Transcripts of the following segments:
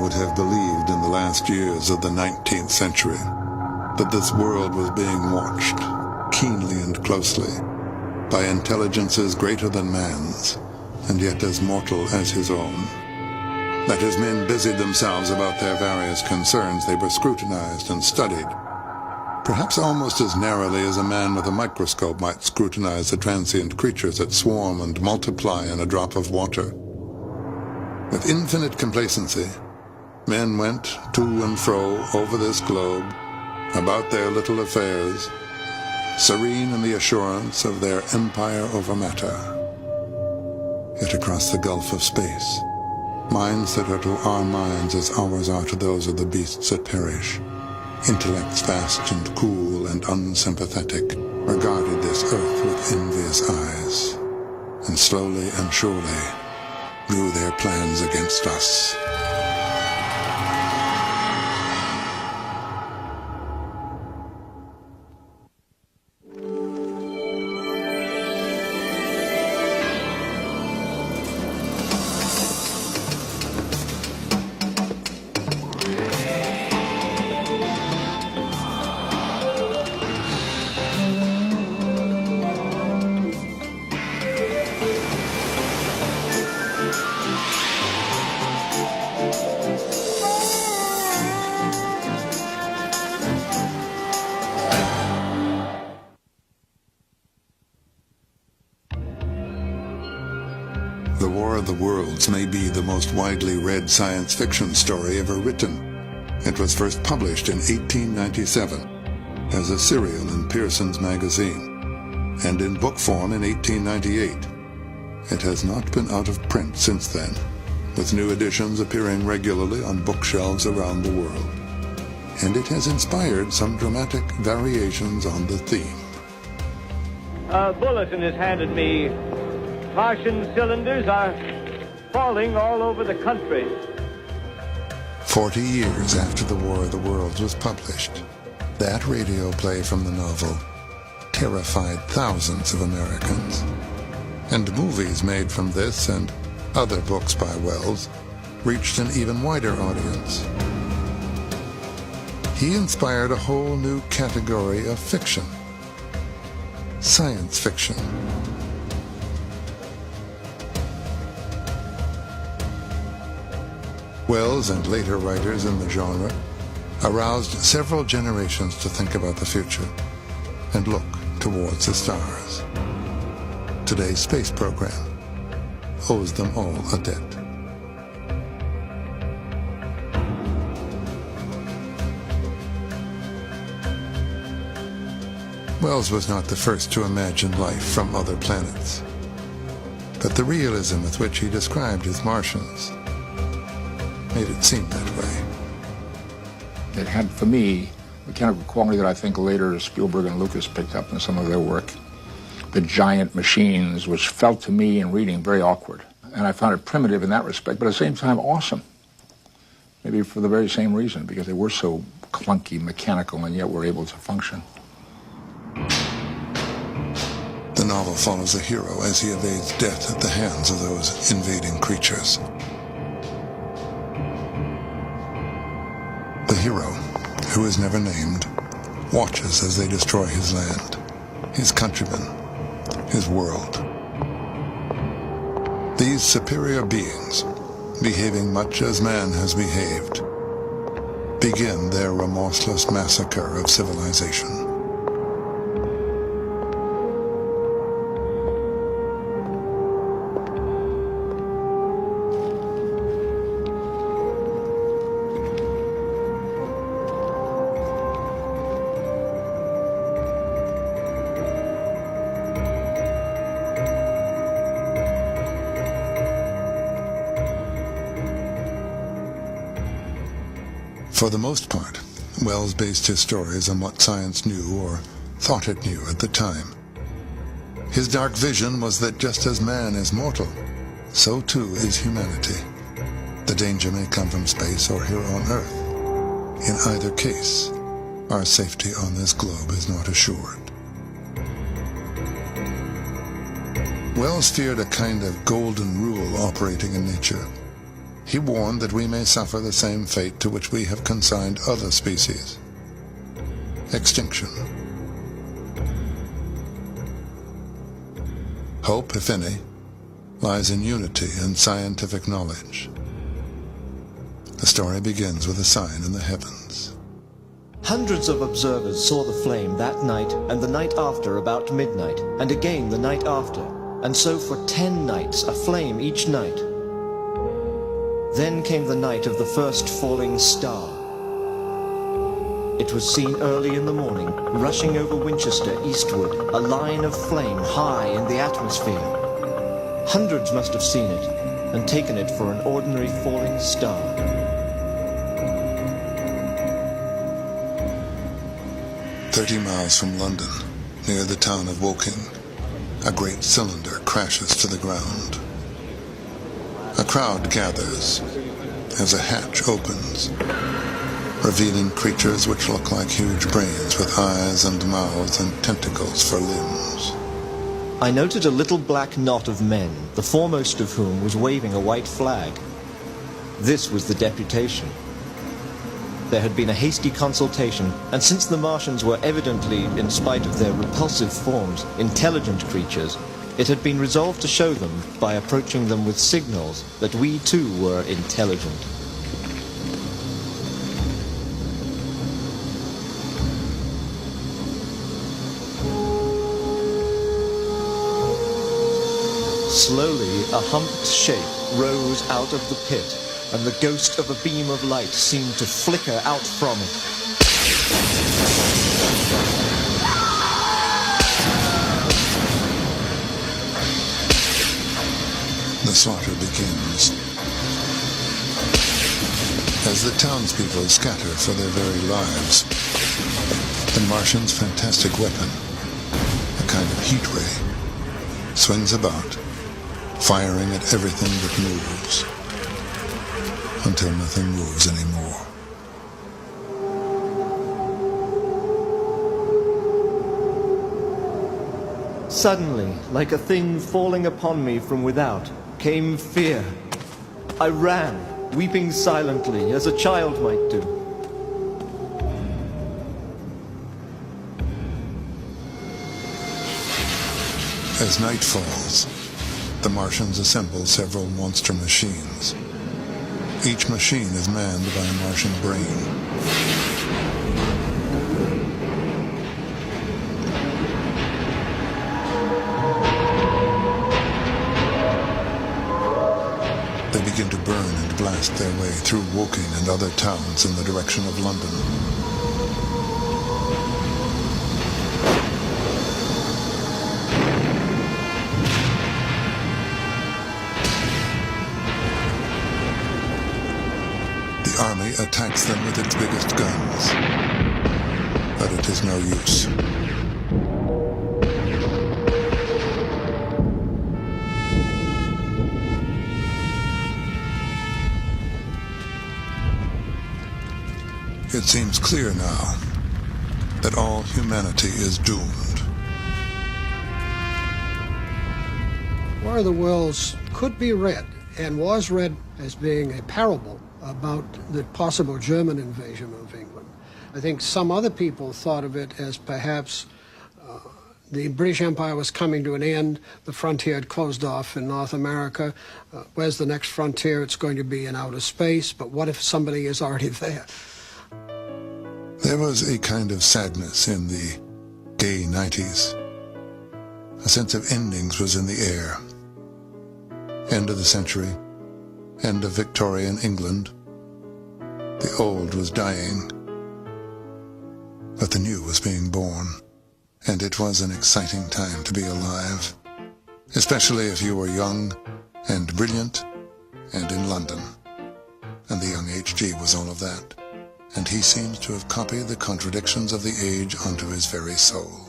would have believed in the last years of the 19th century that this world was being watched keenly and closely by intelligences greater than man's, and yet as mortal as his own. That as men busied themselves about their various concerns, they were scrutinized and studied, perhaps almost as narrowly as a man with a microscope might scrutinize the transient creatures that swarm and multiply in a drop of water. With infinite complacency, men went to and fro over this globe, about their little affairs, serene in the assurance of their empire over matter. Yet across the gulf of space, minds that are to our minds as ours are to those of the beasts that perish, intellects vast and cool and unsympathetic, regarded this earth with envious eyes, and slowly and surely grew their plans against us. The War of the Worlds may be the most widely read science fiction story ever written. It was first published in 1897 as a serial in Pearson's magazine, and in book form in 1898. It has not been out of print since then, with new editions appearing regularly on bookshelves around the world. And it has inspired some dramatic variations on the theme. A bulletin is handed me. Martian cylinders are falling all over the country. 40 years after The War of the Worlds was published, that radio play from the novel terrified thousands of Americans. And movies made from this and other books by Wells reached an even wider audience. He inspired a whole new category of fiction: science fiction. Wells and later writers in the genre aroused several generations to think about the future and look towards the stars. Today's space program owes them all a debt. Wells was not the first to imagine life from other planets, but the realism with which he described his Martians made it seem that way. It had, for me, the kind of quality that I think later Spielberg and Lucas picked up in some of their work. The giant machines, which felt to me in reading very awkward. And I found it primitive in that respect, but at the same time awesome. Maybe for the very same reason, because they were so clunky, mechanical, and yet were able to function. The novel follows a hero as he evades death at the hands of those invading creatures. The hero, who is never named, watches as they destroy his land, his countrymen, his world. These superior beings, behaving much as man has behaved, begin their remorseless massacre of civilization. For the most part, Wells based his stories on what science knew or thought it knew at the time. His dark vision was that just as man is mortal, so too is humanity. The danger may come from space or here on Earth. In either case, our safety on this globe is not assured. Wells feared a kind of golden rule operating in nature. He warned that we may suffer the same fate to which we have consigned other species: extinction. Hope, if any, lies in unity and scientific knowledge. The story begins with a sign in the heavens. Hundreds of observers saw the flame that night and the night after about midnight, and again the night after, and so for 10 nights, a flame each night. Then came the night of the first falling star. It was seen early in the morning, rushing over Winchester eastward, a line of flame high in the atmosphere. Hundreds must have seen it and taken it for an ordinary falling star. 30 miles from London, near the town of Woking, a great cylinder crashes to the ground. A crowd gathers as a hatch opens, revealing creatures which look like huge brains with eyes and mouths and tentacles for limbs. I noted a little black knot of men, the foremost of whom was waving a white flag. This was the deputation. There had been a hasty consultation, and since the Martians were evidently, in spite of their repulsive forms, intelligent creatures, it had been resolved to show them, by approaching them with signals, that we too were intelligent. Slowly, a humped shape rose out of the pit, and the ghost of a beam of light seemed to flicker out from it. The slaughter begins. As the townspeople scatter for their very lives, the Martian's fantastic weapon, a kind of heat ray, swings about, firing at everything that moves, until nothing moves anymore. Suddenly, like a thing falling upon me from without, came fear. I ran, weeping silently, as a child might do. As night falls, the Martians assemble several monster machines. Each machine is manned by a Martian brain. They begin to burn and blast their way through Woking and other towns in the direction of London. The army attacks them with its biggest guns, but it is no use. It seems clear now that all humanity is doomed. War of the Worlds could be read, and was read, as being a parable about the possible German invasion of England. I think some other people thought of it as perhaps the British Empire was coming to an end, the frontier had closed off in North America. Where's the next frontier? It's going to be in outer space, but what if somebody is already there? There was a kind of sadness in the gay 90s. A sense of endings was in the air. End of the century, end of Victorian England. The old was dying, but the new was being born, and it was an exciting time to be alive, especially if you were young and brilliant and in London. And the young H.G. was all of that, and he seems to have copied the contradictions of the age onto his very soul.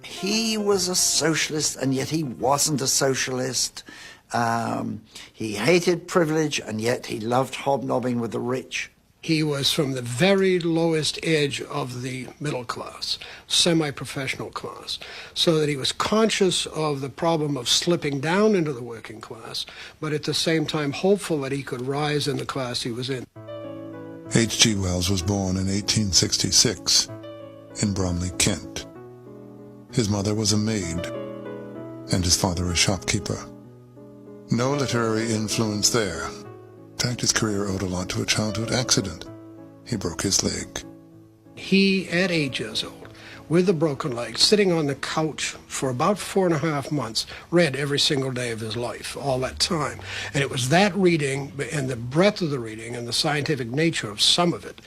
He was a socialist, and yet he wasn't a socialist. He hated privilege, and yet he loved hobnobbing with the rich. He was from the very lowest edge of the middle class, semi-professional class, so that he was conscious of the problem of slipping down into the working class, but at the same time hopeful that he could rise in the class he was in. H.G. Wells was born in 1866 in Bromley, Kent. His mother was a maid, and his father a shopkeeper. No literary influence there. In fact, his career owed a lot to a childhood accident. He broke his leg. He, at 8 years old, with a broken leg, sitting on the couch for about 4.5 months, read every single day of his life, all that time. And it was that reading, and the breadth of the reading, and the scientific nature of some of it,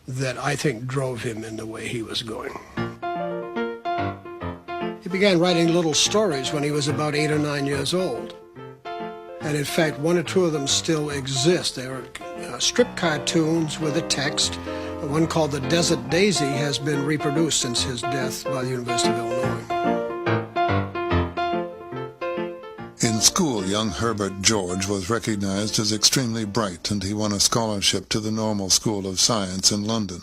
that I think drove him in the way he was going. He began writing little stories when he was about 8 or 9 years old. And in fact, 1 or 2 of them still exist. They were strip cartoons with a text. One called The Desert Daisy has been reproduced since his death by the University of Illinois. In school, young Herbert George was recognized as extremely bright, and he won a scholarship to the Normal School of Science in London.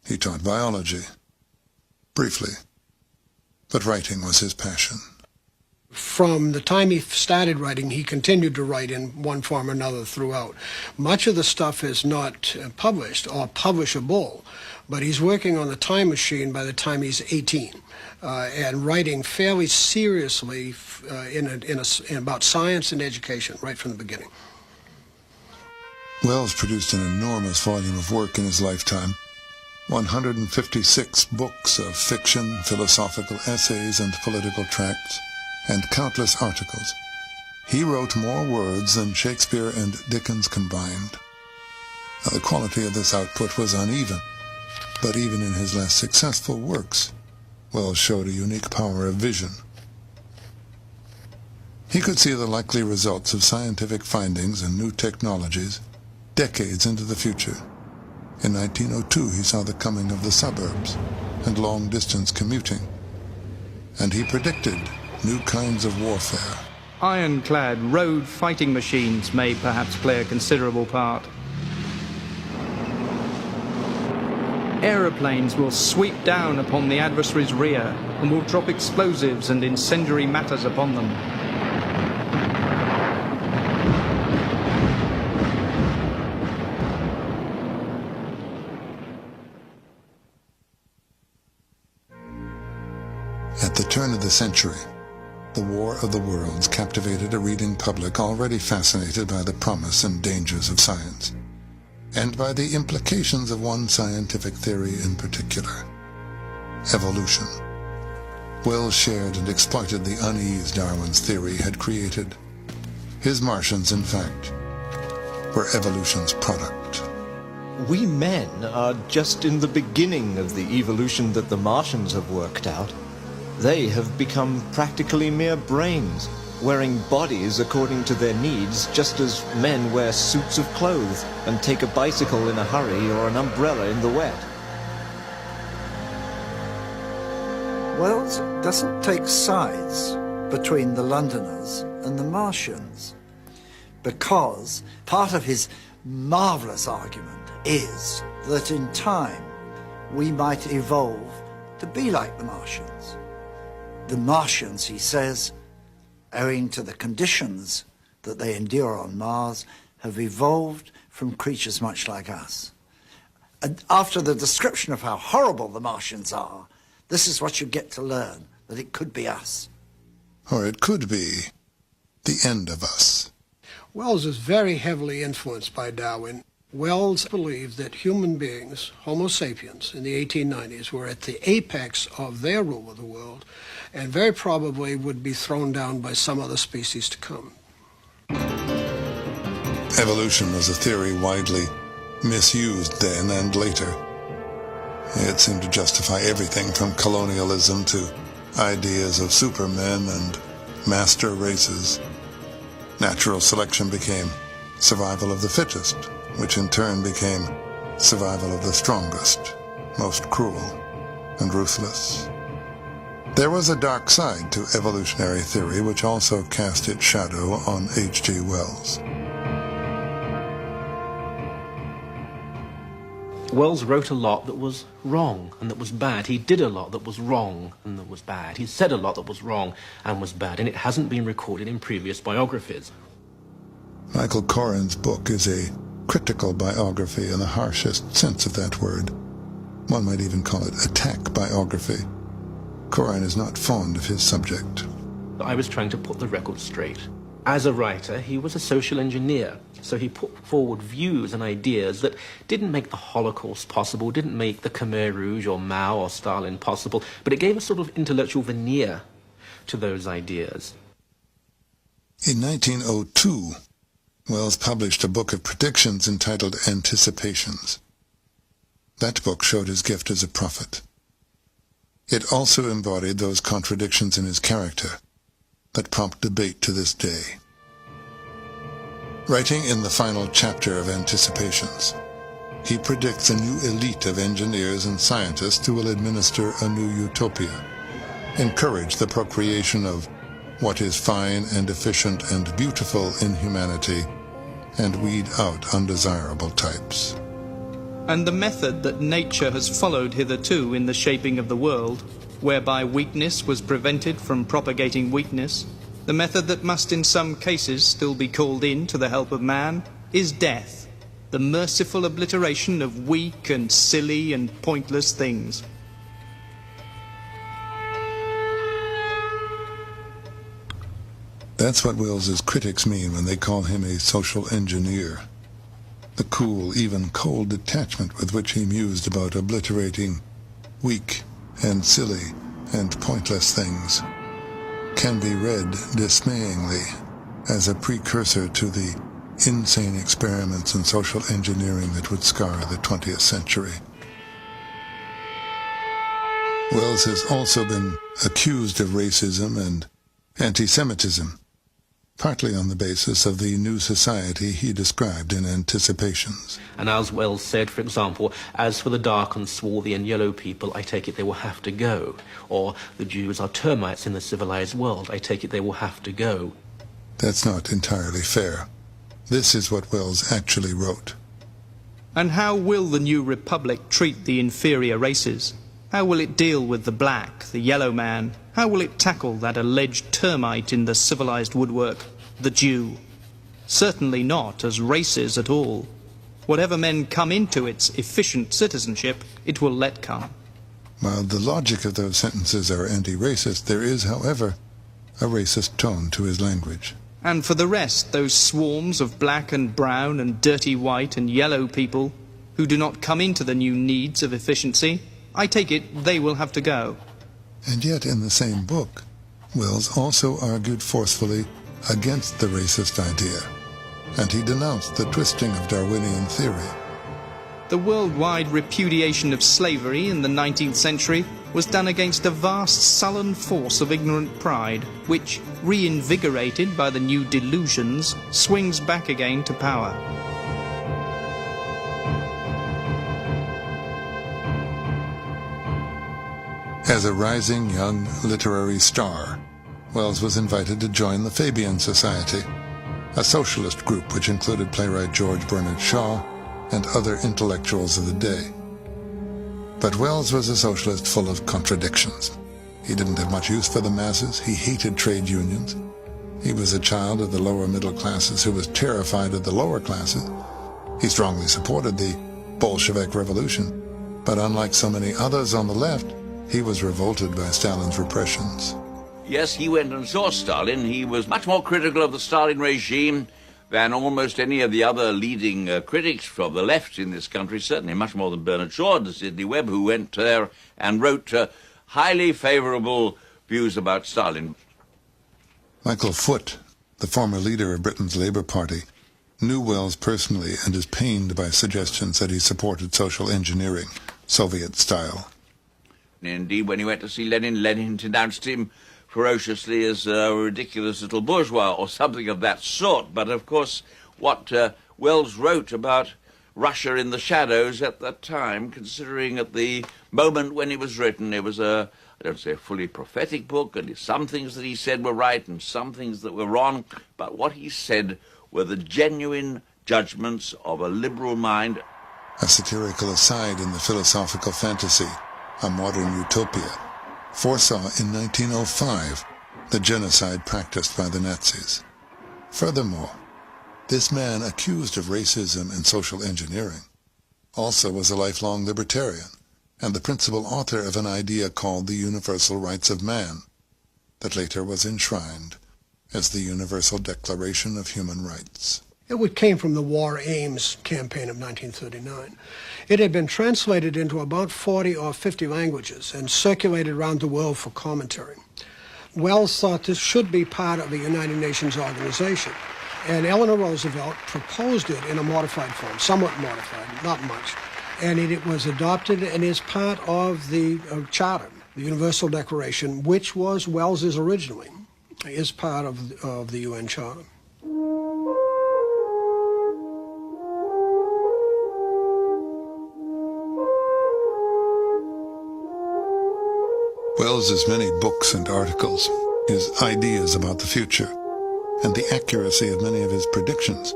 He taught biology, briefly, but writing was his passion. From the time he started writing, he continued to write in one form or another throughout. Much of the stuff is not published or publishable, but he's working on the time machine by the time he's 18 and writing fairly seriously about science and education right from the beginning. Wells produced an enormous volume of work in his lifetime. 156 books of fiction, philosophical essays, and political tracts, and countless articles. He wrote more words than Shakespeare and Dickens combined. Now, the quality of this output was uneven, but even in his less successful works, Wells showed a unique power of vision. He could see the likely results of scientific findings and new technologies decades into the future. In 1902, he saw the coming of the suburbs and long-distance commuting, and he predicted new kinds of warfare. Ironclad road fighting machines may perhaps play a considerable part. Aeroplanes will sweep down upon the adversary's rear and will drop explosives and incendiary matters upon them. At the turn of the century, the War of the Worlds captivated a reading public already fascinated by the promise and dangers of science, and by the implications of one scientific theory in particular, evolution. Wells shared and exploited the unease Darwin's theory had created. His Martians, in fact, were evolution's product. We men are just in the beginning of the evolution that the Martians have worked out. They have become practically mere brains, wearing bodies according to their needs, just as men wear suits of clothes and take a bicycle in a hurry or an umbrella in the wet. Wells doesn't take sides between the Londoners and the Martians, because part of his marvelous argument is that in time we might evolve to be like the Martians. The Martians, he says, owing to the conditions that they endure on Mars, have evolved from creatures much like us. And after the description of how horrible the Martians are, this is what you get to learn, that it could be us. Or it could be the end of us. Wells is very heavily influenced by Darwin. Wells believed that human beings, Homo sapiens, in the 1890s were at the apex of their rule of the world, and very probably would be thrown down by some other species to come. Evolution was a theory widely misused then and later. It seemed to justify everything from colonialism to ideas of supermen and master races. Natural selection became survival of the fittest, which in turn became survival of the strongest, most cruel and ruthless. There was a dark side to evolutionary theory which also cast its shadow on H.G. Wells. Wells wrote a lot that was wrong and that was bad. He did a lot that was wrong and that was bad. He said a lot that was wrong and was bad, and it hasn't been recorded in previous biographies. Michael Coren's book is a critical biography in the harshest sense of that word. One might even call it attack biography. Coren is not fond of his subject. I was trying to put the record straight. As a writer, he was a social engineer, so he put forward views and ideas that didn't make the Holocaust possible, didn't make the Khmer Rouge or Mao or Stalin possible, but it gave a sort of intellectual veneer to those ideas. In 1902, Wells published a book of predictions entitled Anticipations. That book showed his gift as a prophet. It also embodied those contradictions in his character that prompt debate to this day. Writing in the final chapter of Anticipations, he predicts a new elite of engineers and scientists who will administer a new utopia, encourage the procreation of what is fine and efficient and beautiful in humanity, and weed out undesirable types. And the method that nature has followed hitherto in the shaping of the world, whereby weakness was prevented from propagating weakness, the method that must in some cases still be called in to the help of man, is death, the merciful obliteration of weak and silly and pointless things. That's what Wells's critics mean when they call him a social engineer. The cool, even cold detachment with which he mused about obliterating weak and silly and pointless things can be read dismayingly as a precursor to the insane experiments in social engineering that would scar the 20th century. Wells has also been accused of racism and anti-Semitism, partly on the basis of the new society he described in Anticipations. And as Wells said, for example, as for the dark and swarthy and yellow people, I take it they will have to go. Or the Jews are termites in the civilized world, I take it they will have to go. That's not entirely fair. This is what Wells actually wrote. And how will the new republic treat the inferior races? How will it deal with the black, the yellow man? How will it tackle that alleged termite in the civilized woodwork, the Jew? Certainly not as races at all. Whatever men come into its efficient citizenship, it will let come. While the logic of those sentences are anti-racist, there is, however, a racist tone to his language. And for the rest, those swarms of black and brown and dirty white and yellow people who do not come into the new needs of efficiency, I take it they will have to go. And yet in the same book, Wells also argued forcefully against the racist idea, and he denounced the twisting of Darwinian theory. The worldwide repudiation of slavery in the 19th century was done against a vast sullen force of ignorant pride, which, reinvigorated by the new delusions, swings back again to power. As a rising young literary star, Wells was invited to join the Fabian Society, a socialist group which included playwright George Bernard Shaw and other intellectuals of the day. But Wells was a socialist full of contradictions. He didn't have much use for the masses. He hated trade unions. He was a child of the lower middle classes who was terrified of the lower classes. He strongly supported the Bolshevik Revolution, but unlike so many others on the left, he was revolted by Stalin's repressions. Yes, he went and saw Stalin. He was much more critical of the Stalin regime than almost any of the other leading critics from the left in this country, certainly much more than Bernard Shaw and Sidney Webb, who went there and wrote highly favorable views about Stalin. Michael Foote, the former leader of Britain's Labour Party, knew Wells personally and is pained by suggestions that he supported social engineering, Soviet style. Indeed, when he went to see Lenin, Lenin denounced him ferociously as a ridiculous little bourgeois or something of that sort. But of course, what Wells wrote about Russia in the shadows at that time, considering at the moment when it was written, it was I don't say a fully prophetic book, and some things that he said were right and some things that were wrong, but what he said were the genuine judgments of a liberal mind a satirical aside in the philosophical fantasy A Modern Utopia, foresaw in 1905 the genocide practiced by the Nazis. Furthermore, this man, accused of racism and social engineering, also was a lifelong libertarian and the principal author of an idea called the Universal Rights of Man, that later was enshrined as the Universal Declaration of Human Rights. It came from the War Aims campaign of 1939. It had been translated into about 40 or 50 languages and circulated around the world for commentary. Wells thought this should be part of the United Nations organization, and Eleanor Roosevelt proposed it in a modified form, somewhat modified, not much, and it was adopted and is part of the Charter, the Universal Declaration, which was Wells's originally, is part of the UN Charter. Wells's many books and articles, his ideas about the future, and the accuracy of many of his predictions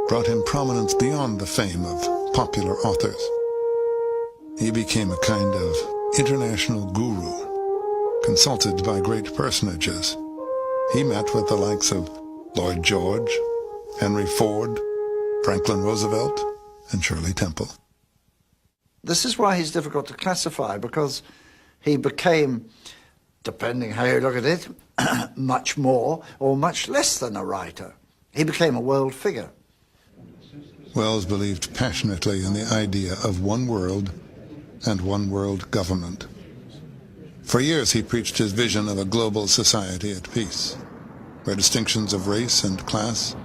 brought him prominence beyond the fame of popular authors. He became a kind of international guru, consulted by great personages. He met with the likes of Lloyd George, Henry Ford, Franklin Roosevelt, and Shirley Temple. This is why he's difficult to classify, because he became, depending how you look at it, much more or much less than a writer. He became a world figure. Wells believed passionately in the idea of one world and one world government. For years he preached his vision of a global society at peace, where distinctions of race and class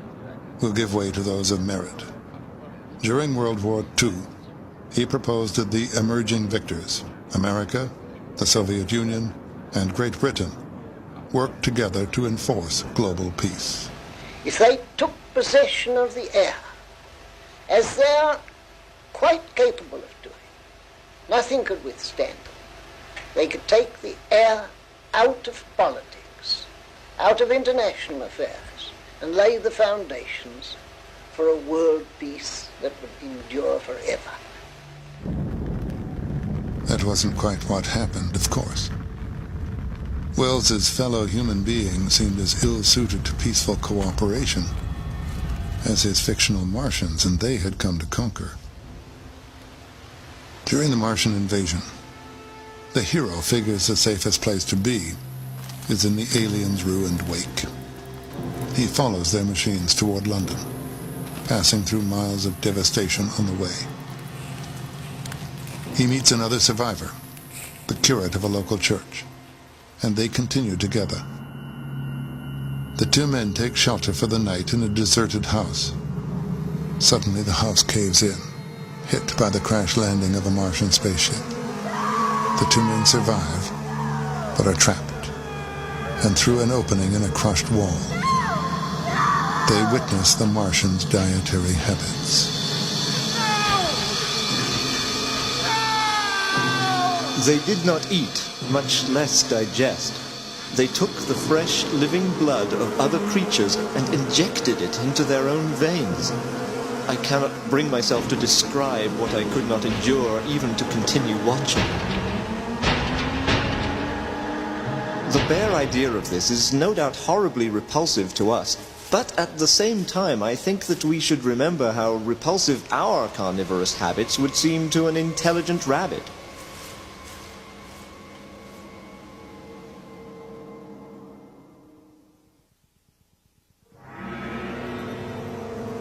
will give way to those of merit. During World War II, he proposed that the emerging victors, America, the Soviet Union, and Great Britain, work together to enforce global peace. If they took possession of the air, as they are quite capable of doing, nothing could withstand them. They could take the air out of politics, out of international affairs, and lay the foundations for a world peace that would endure forever. That wasn't quite what happened, of course. Wells's fellow human beings seemed as ill-suited to peaceful cooperation as his fictional Martians, and they had come to conquer. During the Martian invasion, the hero figures the safest place to be is in the aliens' ruined wake. He follows their machines toward London, passing through miles of devastation on the way. He meets another survivor, the curate of a local church, and they continue together. The two men take shelter for the night in a deserted house. Suddenly the house caves in, hit by the crash landing of a Martian spaceship. The two men survive, but are trapped, and through an opening in a crushed wall, they witness the Martians' dietary habits. They did not eat, much less digest. They took the fresh, living blood of other creatures and injected it into their own veins. I cannot bring myself to describe what I could not endure even to continue watching. The bare idea of this is no doubt horribly repulsive to us, but at the same time I think that we should remember how repulsive our carnivorous habits would seem to an intelligent rabbit.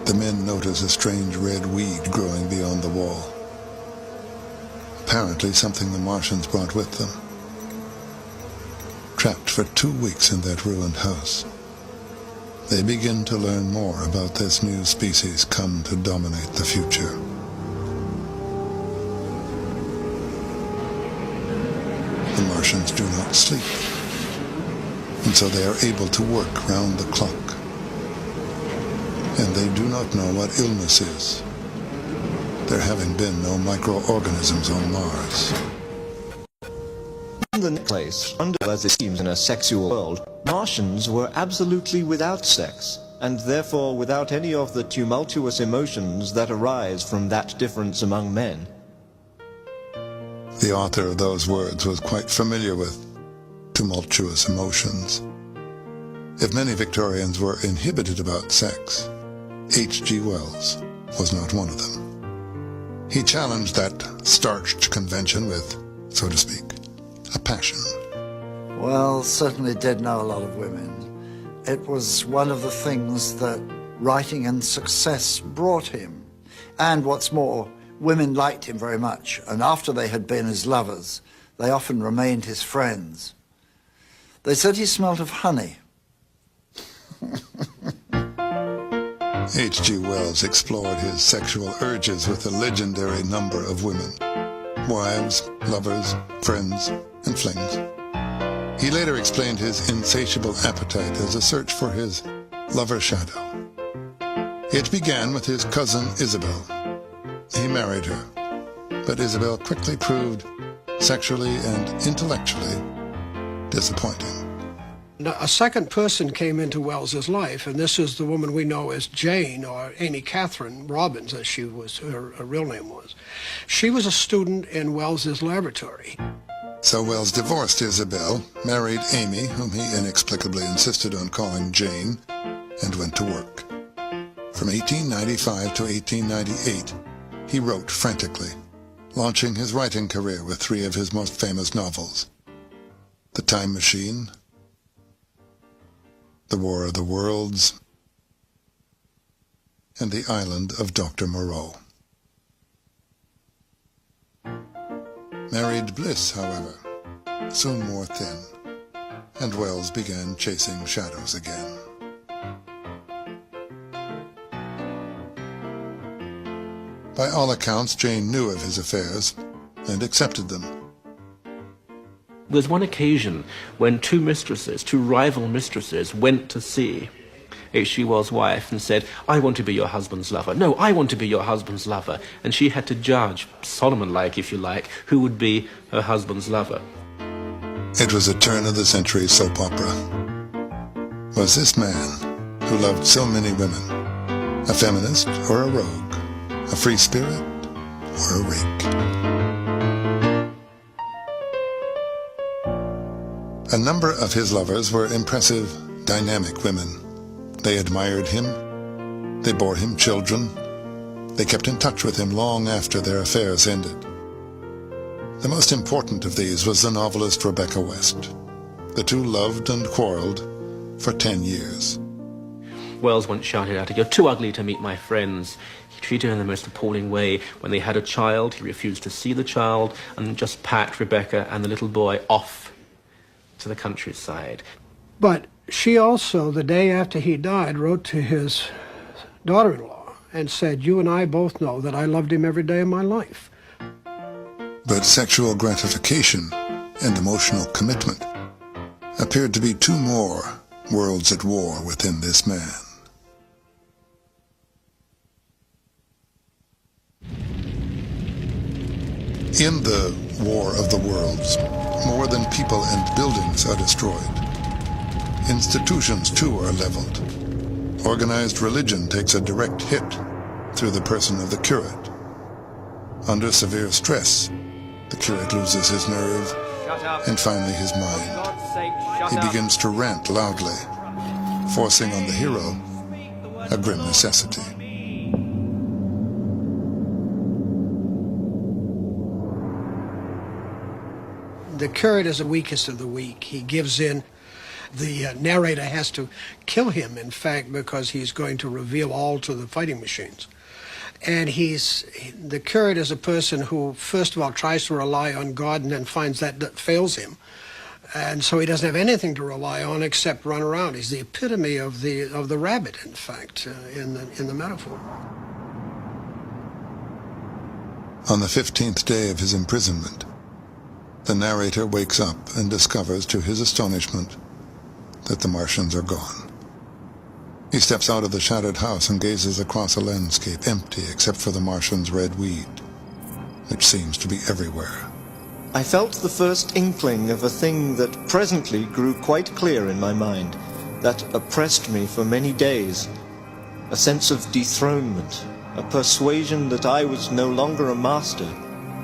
The men notice a strange red weed growing beyond the wall. Apparently something the Martians brought with them. Trapped for 2 weeks in that ruined house, they begin to learn more about this new species come to dominate the future. The Martians do not sleep, and so they are able to work round the clock. And they do not know what illness is, there having been no microorganisms on Mars. In the place, under as it seems in a sexual world, Martians were absolutely without sex. and therefore without any of the tumultuous emotions that arise from that difference among men. The author of those words was quite familiar with tumultuous emotions. If many Victorians were inhibited about sex, H.G. Wells was not one of them. He challenged that starched convention with, so to speak, a passion. Wells certainly did know a lot of women. It was one of the things that writing and success brought him. And what's more, women liked him very much, and after they had been his lovers, they often remained his friends. They said he smelt of honey. H.G. Wells explored his sexual urges with a legendary number of women. Wives, lovers, friends, and flings. He later explained his insatiable appetite as a search for his lover shadow. It began with his cousin Isabel. He married her, but Isabel quickly proved sexually and intellectually disappointing. A second person came into Wells's life, and this is the woman we know as Jane, or Amy Catherine Robbins, as she was, her real name was. She was a student in Wells's laboratory. So Wells divorced Isabel, married Amy, whom he inexplicably insisted on calling Jane, and went to work. From 1895 to 1898, he wrote frantically, launching his writing career with three of his most famous novels: The Time Machine, The War of the Worlds, and The Island of Dr. Moreau. Married bliss, however, soon wore thin, and Wells began chasing shadows again. By all accounts, Jane knew of his affairs and accepted them. There's one occasion when two rival mistresses, went to see H.G. Wells' wife and said, "I want to be your husband's lover. No, I want to be your husband's lover." And she had to judge, Solomon-like if you like, who would be her husband's lover. It was a turn-of-the-century soap opera. Was this man, who loved so many women, a feminist or a rogue, a free spirit or a rake? A number of his lovers were impressive, dynamic women. They admired him, they bore him children, they kept in touch with him long after their affairs ended. The most important of these was the novelist Rebecca West. The two loved and quarreled for 10 years. Wells once shouted out, "You're too ugly to meet my friends." He treated her in the most appalling way. When they had a child, he refused to see the child and just packed Rebecca and the little boy off to the countryside. But she also, the day after he died, wrote to his daughter-in-law and said, "You and I both know that I loved him every day of my life." But sexual gratification and emotional commitment appeared to be two more worlds at war within this man. In the War of the Worlds, more than people and buildings are destroyed. Institutions, too, are leveled. Organized religion takes a direct hit through the person of the curate. Under severe stress, the curate loses his nerve and finally his mind. He begins to rant loudly, forcing on the hero a grim necessity. The curate is the weakest of the weak. He gives in. The narrator has to kill him, in fact, because he's going to reveal all to the fighting machines. And the curate is a person who, first of all, tries to rely on God and then finds that fails him. And so he doesn't have anything to rely on except run around. He's the epitome of the rabbit, in fact, in the metaphor. On the 15th day of his imprisonment, the narrator wakes up and discovers, to his astonishment, that the Martians are gone. He steps out of the shattered house and gazes across a landscape empty except for the Martians' red weed, which seems to be everywhere. I felt the first inkling of a thing that presently grew quite clear in my mind, that oppressed me for many days, a sense of dethronement, a persuasion that I was no longer a master,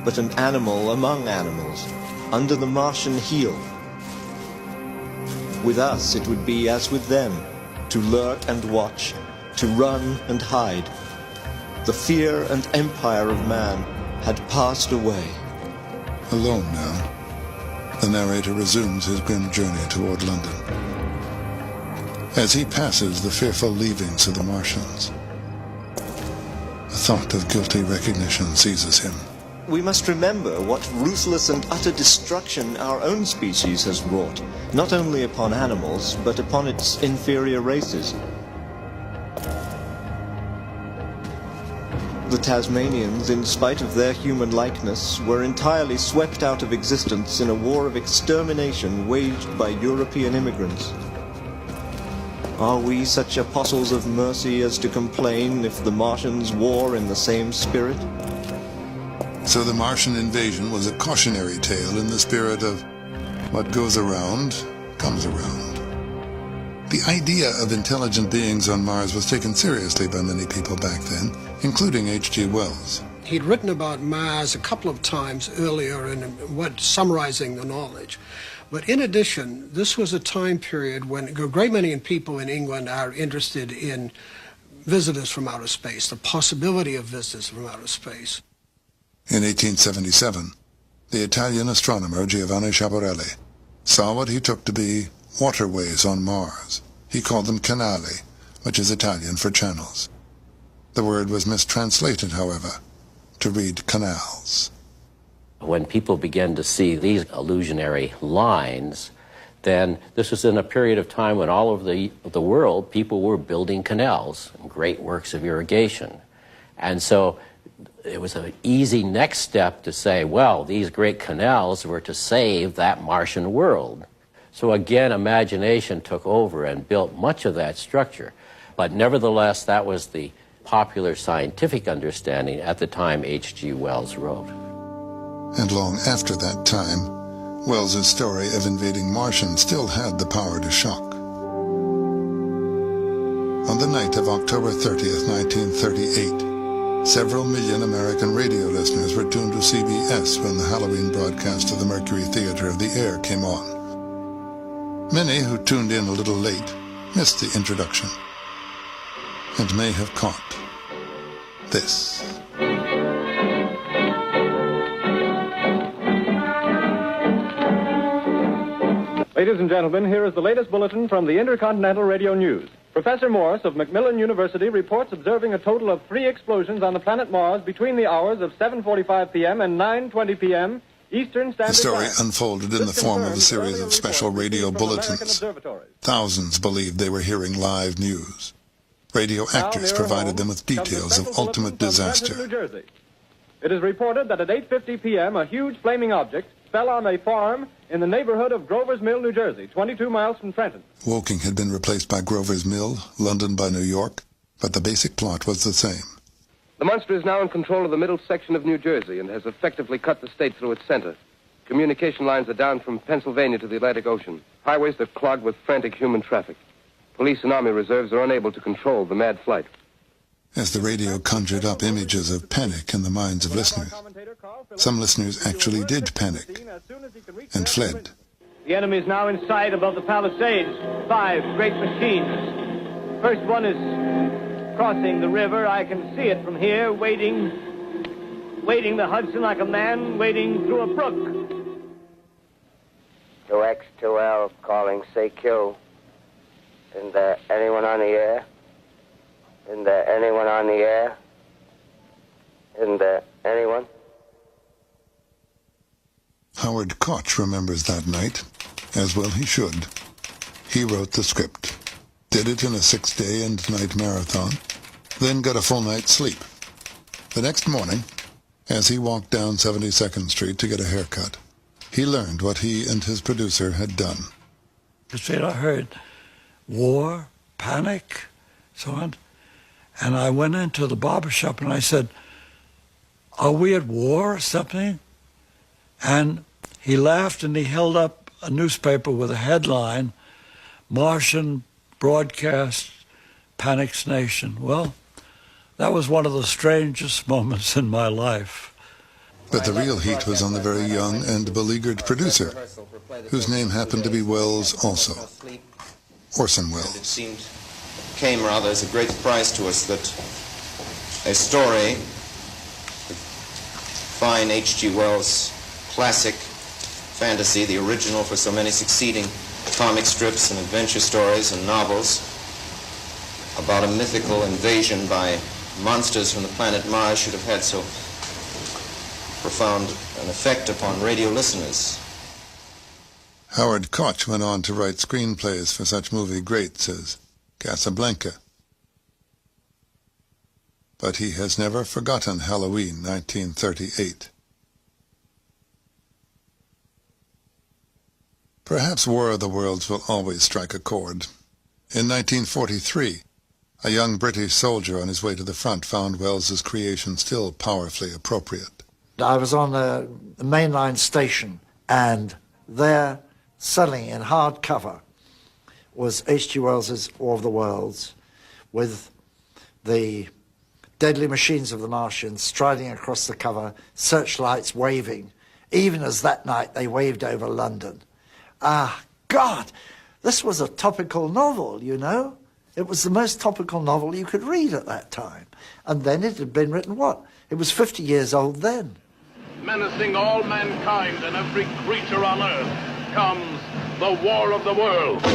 but an animal among animals, under the Martian heel. With us it would be as with them, to lurk and watch, to run and hide. The fear and empire of man had passed away. Alone now, the narrator resumes his grim journey toward London. As he passes the fearful leavings of the Martians, a thought of guilty recognition seizes him. We must remember what ruthless and utter destruction our own species has wrought, not only upon animals, but upon its inferior races. The Tasmanians, in spite of their human likeness, were entirely swept out of existence in a war of extermination waged by European immigrants. Are we such apostles of mercy as to complain if the Martians war in the same spirit? So the Martian invasion was a cautionary tale in the spirit of what goes around comes around. The idea of intelligent beings on Mars was taken seriously by many people back then, including H.G. Wells. He'd written about Mars a couple of times earlier in summarizing the knowledge. But in addition, this was a time period when a great many people in England are interested in visitors from outer space, the possibility of visitors from outer space. In 1877, the Italian astronomer Giovanni Schiaparelli saw what he took to be waterways on Mars. He called them canali, which is Italian for channels. The word was mistranslated, however, to read canals. When people began to see these illusionary lines, then this was in a period of time when all over the world people were building canals and great works of irrigation. And so it was an easy next step to say, well, these great canals were to save that Martian world. So again, imagination took over and built much of that structure. But nevertheless, that was the popular scientific understanding at the time H.G. Wells wrote. And long after that time, Wells's story of invading Martians still had the power to shock. On the night of October 30th, 1938, several million American radio listeners were tuned to CBS when the Halloween broadcast of the Mercury Theater of the Air came on. Many who tuned in a little late missed the introduction and may have caught this. Ladies and gentlemen, here is the latest bulletin from the Intercontinental Radio News. Professor Morse of Macmillan University reports observing a total of 3 explosions on the planet Mars between the hours of 7:45 p.m. and 9:20 p.m. Eastern Standard Time. The story unfolded in the form of a series of special radio bulletins. Thousands believed they were hearing live news. Radio actors provided them with details of ultimate disaster. It is reported that at 8:50 p.m. a huge flaming object fell on a farm in the neighborhood of Grover's Mill, New Jersey, 22 miles from Trenton. Woking had been replaced by Grover's Mill, London by New York, but the basic plot was the same. The monster is now in control of the middle section of New Jersey and has effectively cut the state through its center. Communication lines are down from Pennsylvania to the Atlantic Ocean. Highways are clogged with frantic human traffic. Police and army reserves are unable to control the mad flight. As the radio conjured up images of panic in the minds of listeners, some listeners actually did panic and fled. The enemy is now in sight above the Palisades. 5 great machines. First one is crossing the river. I can see it from here, wading the Hudson like a man wading through a brook. 2X2L calling CQ. Isn't there anyone on the air? Isn't there anyone on the air? Isn't there anyone? Howard Koch remembers that night, as well he should. He wrote the script, did it in a 6-day and night marathon, then got a full night's sleep. The next morning, as he walked down 72nd Street to get a haircut, he learned what he and his producer had done. I heard war, panic, so on. And I went into the barber shop and I said, "Are we at war or something?" And he laughed and he held up a newspaper with a headline, "Martian broadcast Panic's Nation. Well, that was one of the strangest moments in my life. But the real heat was on the very young and beleaguered producer, whose name happened to be Welles also, Orson Welles. It came rather as a great surprise to us that a story, the fine H.G. Wells classic fantasy, the original for so many succeeding comic strips and adventure stories and novels, about a mythical invasion by monsters from the planet Mars, should have had so profound an effect upon radio listeners. Howard Koch went on to write screenplays for such movie greats as Casablanca. But he has never forgotten Halloween 1938. Perhaps War of the Worlds will always strike a chord. In 1943, a young British soldier on his way to the front found Wells's creation still powerfully appropriate. I was on a mainline station, and there, selling in hardcover, was H.G. Wells's War of the Worlds, with the deadly machines of the Martians striding across the cover, searchlights waving, even as that night they waved over London. Ah, God, this was a topical novel, you know. It was the most topical novel you could read at that time. And then it had been written, what? It was 50 years old then. Menacing all mankind and every creature on earth comes the War of the Worlds.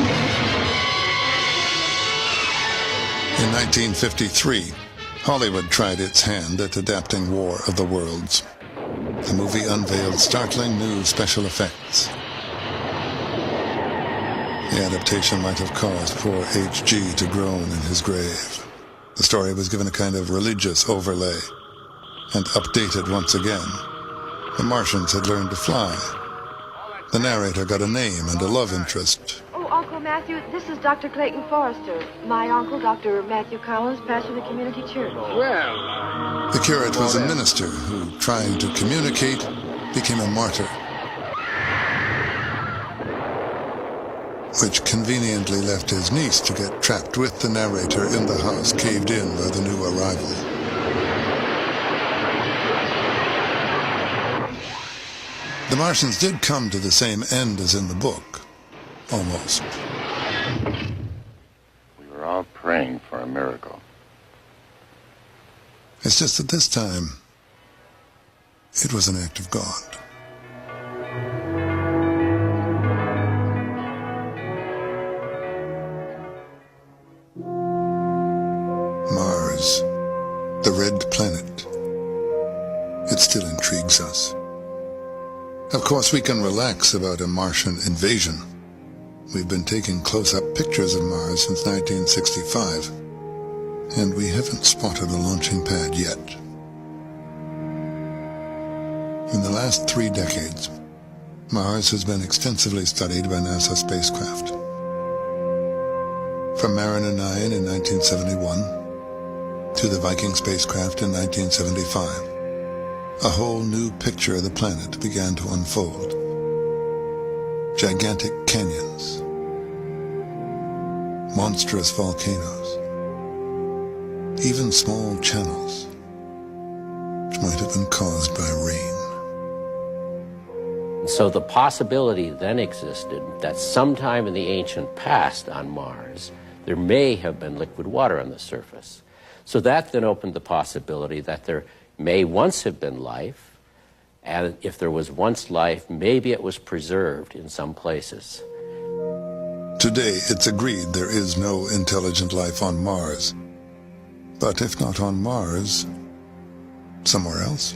In 1953, Hollywood tried its hand at adapting War of the Worlds. The movie unveiled startling new special effects. The adaptation might have caused poor H.G. to groan in his grave. The story was given a kind of religious overlay and updated once again. The Martians had learned to fly. The narrator got a name and a love interest. Oh, Uncle Matthew, this is Dr. Clayton Forrester. My uncle, Dr. Matthew Collins, pastor of the community church. Well... The curate was a minister who, trying to communicate, became a martyr, which conveniently left his niece to get trapped with the narrator in the house caved in by the new arrival. The Martians did come to the same end as in the book, almost. We were all praying for a miracle. It's just that this time, it was an act of God. Mars, the red planet. It still intrigues us. Of course, we can relax about a Martian invasion. We've been taking close-up pictures of Mars since 1965, and we haven't spotted a launching pad yet. In the last 3 decades, Mars has been extensively studied by NASA spacecraft. From Mariner 9 in 1971 to the Viking spacecraft in 1975, a whole new picture of the planet began to unfold. Gigantic canyons, monstrous volcanoes, even small channels, which might have been caused by rain. So the possibility then existed that sometime in the ancient past on Mars, there may have been liquid water on the surface. So that then opened the possibility that there may once have been life, and if there was once life, maybe it was preserved in some places. Today, it's agreed there is no intelligent life on Mars. But if not on Mars, somewhere else?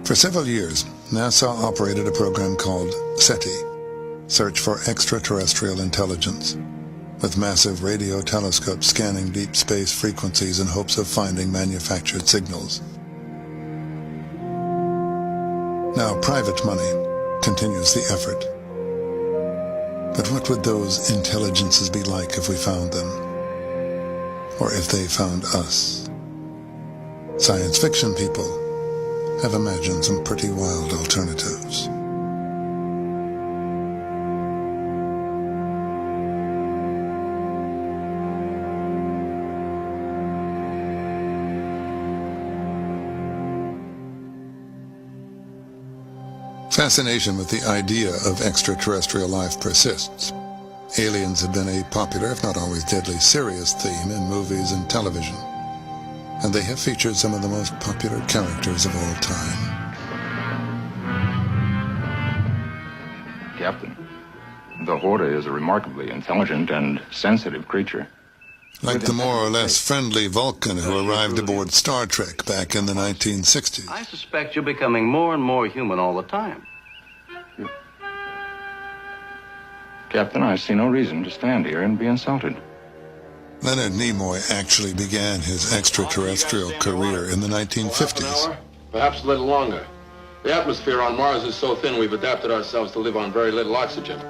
For several years, NASA operated a program called SETI, Search for Extraterrestrial Intelligence, with massive radio telescopes scanning deep space frequencies in hopes of finding manufactured signals. Now private money continues the effort. But what would those intelligences be like if we found them? Or if they found us? Science fiction people have imagined some pretty wild alternatives. Fascination with the idea of extraterrestrial life persists. Aliens have been a popular, if not always deadly serious, theme in movies and television, and they have featured some of the most popular characters of all time. Captain, the Horde is a remarkably intelligent and sensitive creature. Like the more or less friendly Vulcan who arrived aboard Star Trek back in the 1960s. I suspect you're becoming more and more human all the time. Captain, I see no reason to stand here and be insulted. Leonard Nimoy actually began his extraterrestrial career in the 1950s. Perhaps a little longer. The atmosphere on Mars is so thin we've adapted ourselves to live on very little oxygen.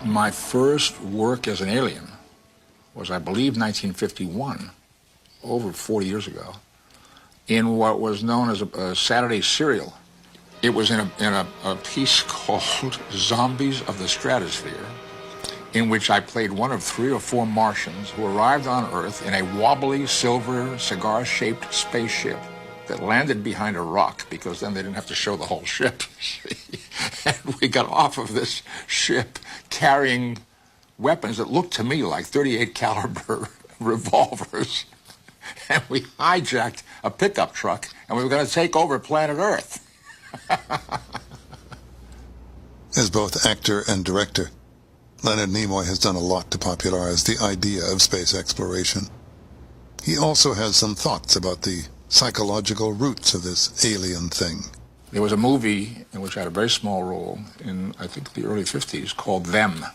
My first work as an alien was, I believe, 1951, over 40 years ago, in what was known as a Saturday serial. It was in a piece called Zombies of the Stratosphere, in which I played one of 3 or 4 Martians who arrived on Earth in a wobbly silver cigar-shaped spaceship that landed behind a rock, because then they didn't have to show the whole ship. And we got off of this ship carrying weapons that looked to me like .38 caliber revolvers. And we hijacked a pickup truck, and we were going to take over planet Earth. As both actor and director, Leonard Nimoy has done a lot to popularize the idea of space exploration. He also has some thoughts about the psychological roots of this alien thing. There was a movie in which I had a very small role in, I think, the early 50s called Them,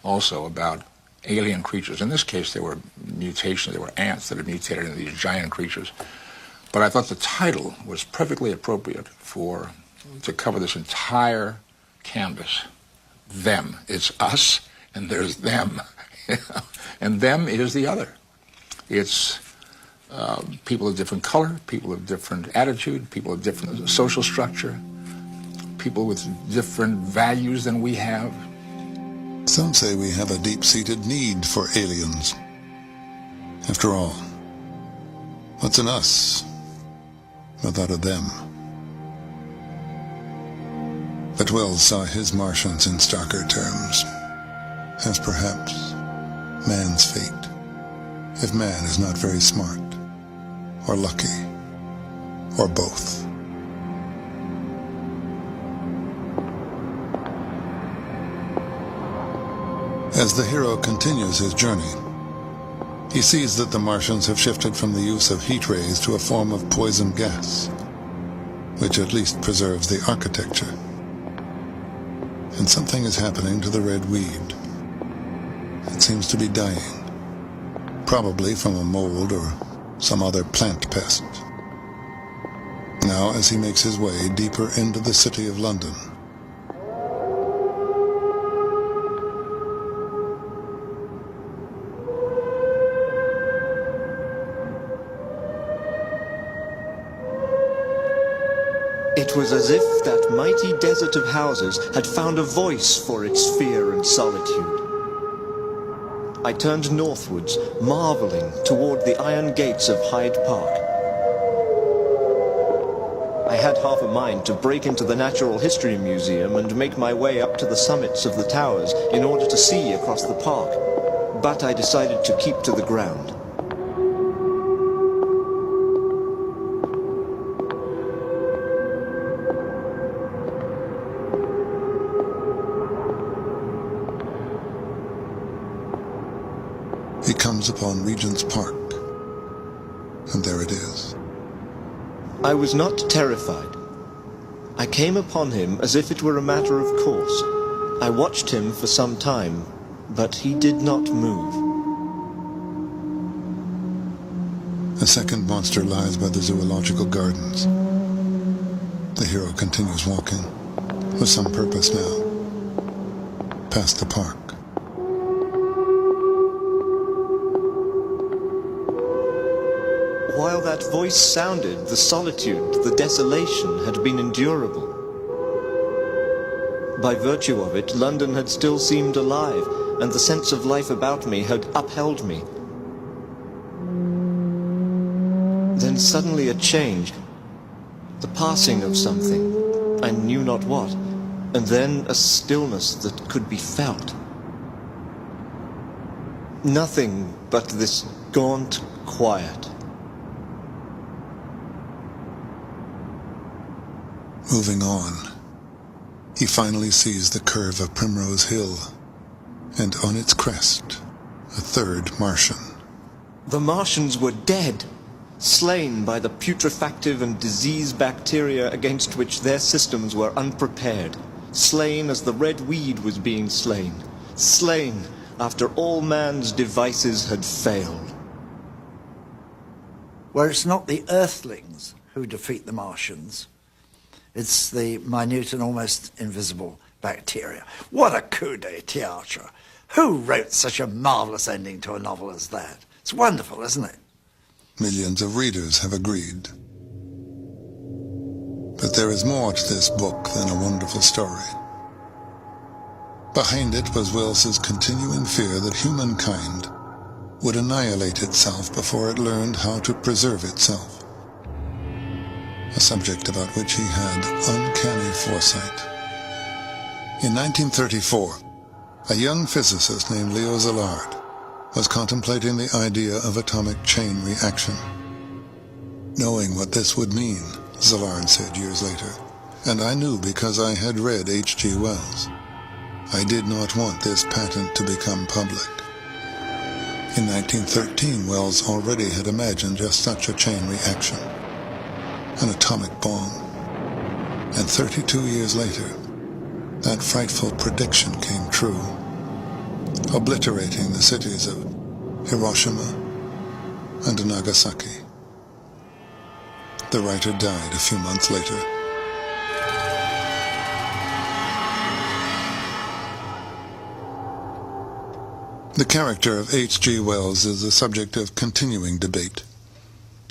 also about alien creatures. In this case, they were mutations. They were ants that had mutated into these giant creatures. But I thought the title was perfectly appropriate to cover this entire canvas. Them. It's us, and there's them. And them is the other. It's people of different color, people of different attitude, people of different social structure, people with different values than we have. Some say we have a deep-seated need for aliens. After all, what's in us without a them? But Wells saw his Martians in starker terms, as perhaps man's fate, if man is not very smart, or lucky, or both. As the hero continues his journey, he sees that the Martians have shifted from the use of heat rays to a form of poison gas, which at least preserves the architecture. And something is happening to the red weed. It seems to be dying, probably from a mold or some other plant pest. Now, as he makes his way deeper into the city of London, it was as if that mighty desert of houses had found a voice for its fear and solitude. I turned northwards, marveling toward the iron gates of Hyde Park. I had half a mind to break into the Natural History Museum and make my way up to the summits of the towers in order to see across the park, but I decided to keep to the ground. he comes upon Regent's Park, and there it is. I was not terrified. I came upon him as if it were a matter of course. I watched him for some time, but he did not move. A second monster lies by the zoological gardens. The hero continues walking, with some purpose now, past the park. While that voice sounded, the solitude, the desolation had been endurable. By virtue of it, London had still seemed alive, and the sense of life about me had upheld me. Then suddenly a change. the passing of something, I knew not what, and then a stillness that could be felt. Nothing but this gaunt quiet. Moving on, he finally sees the curve of Primrose Hill, and on its crest, a third Martian. The Martians were dead, slain by the putrefactive and disease bacteria against which their systems were unprepared, slain as the red weed was being slain, slain after all man's devices had failed. Where it's not the Earthlings who defeat the Martians, it's the minute and almost invisible bacteria. What a coup de théâtre! Who wrote such a marvellous ending to a novel as that? It's wonderful, isn't it? Millions of readers have agreed. But there is more to this book than a wonderful story. Behind it was Wells's continuing fear that humankind would annihilate itself before it learned how to preserve itself, a subject about which he had uncanny foresight. In 1934, a young physicist named Leo Szilard was contemplating the idea of atomic chain reaction. Knowing what this would mean, Szilard said years later, and I knew because I had read H.G. Wells, I did not want this patent to become public. In 1913, Wells already had imagined just such a chain reaction, an atomic bomb. And 32 years later, that frightful prediction came true, obliterating the cities of Hiroshima and Nagasaki. The writer died a few months later. The character of H.G. Wells is the subject of continuing debate,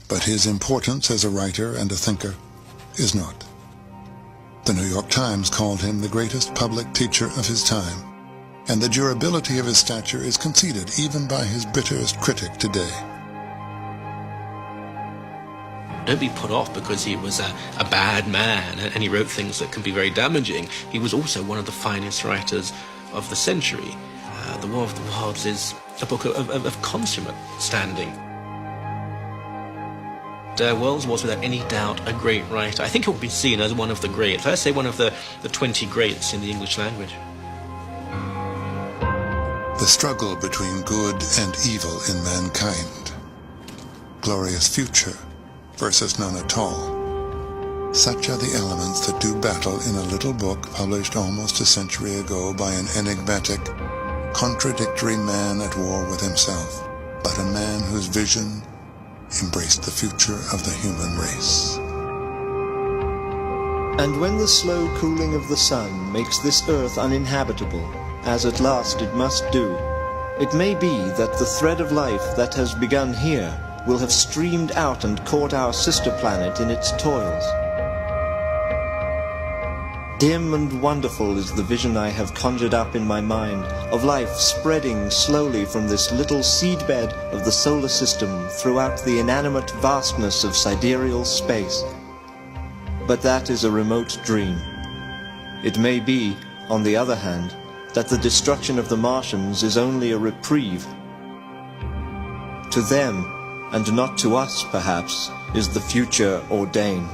but his importance as a writer and a thinker is not. The New York Times called him the greatest public teacher of his time, and the durability of his stature is conceded even by his bitterest critic today. Don't be put off because he was a bad man and he wrote things that can be very damaging. He was also one of the finest writers of the century. The War of the Worlds is a book of consummate standing. Wells was without any doubt a great writer. I think he would be seen as one of the greats. Let's say one of the 20 greats in the English language. The struggle between good and evil in mankind. Glorious future versus none at all. Such are the elements that do battle in a little book published almost a century ago by an enigmatic, contradictory man at war with himself, but a man whose vision embraced the future of the human race. And when the slow cooling of the sun makes this earth uninhabitable, as at last it must do, it may be that the thread of life that has begun here will have streamed out and caught our sister planet in its toils. Dim and wonderful is the vision I have conjured up in my mind of life spreading slowly from this little seedbed of the solar system throughout the inanimate vastness of sidereal space. But that is a remote dream. It may be, on the other hand, that the destruction of the Martians is only a reprieve. To them, and not to us, perhaps, is the future ordained.